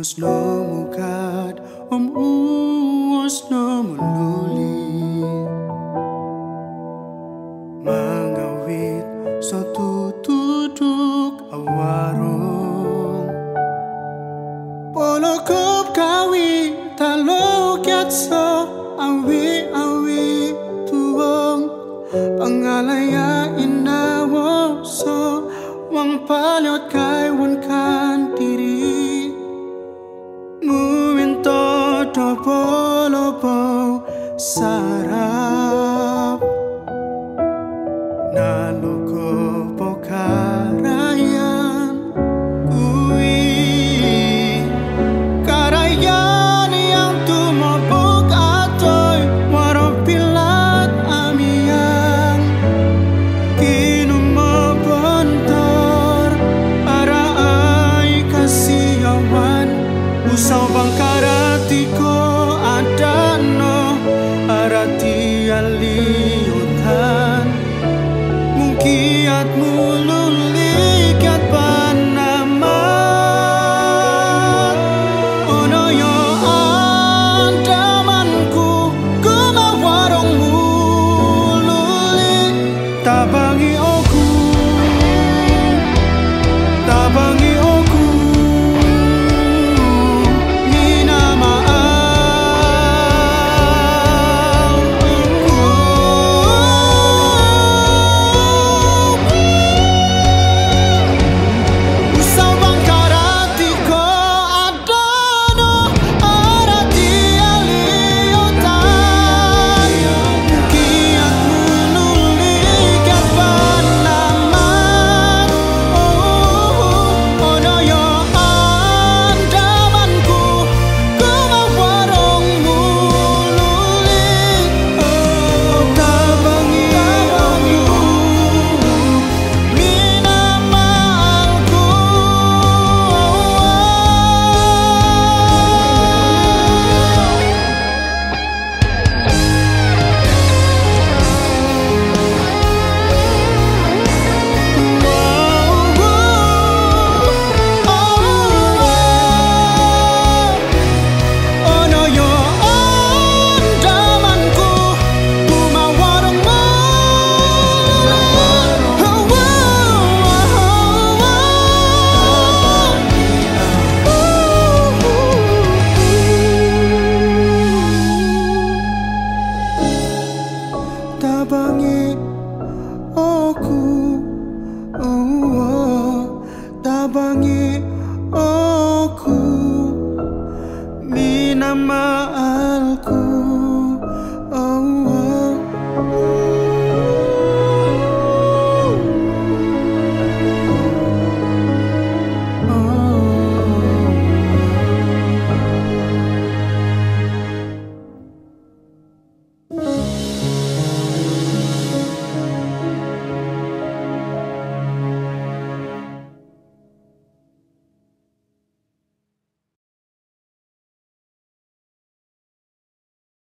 Usno mukat usno mululi mangawit so tutuduk awarong polokop kawi talokyat so awi tuwong pangalaya inawo so wang palyot kay wankan diri muminto topolopo sarap naloko pokarayan kui karayan yang tumabuk atoy warapilat amiyang kinumabantar para ay kasiyawan usaw bang karati ko ada no arati aliutan mungkiat mululikat panamat ono yo andamanku gumawarong mululi tabangi oku tabangi oku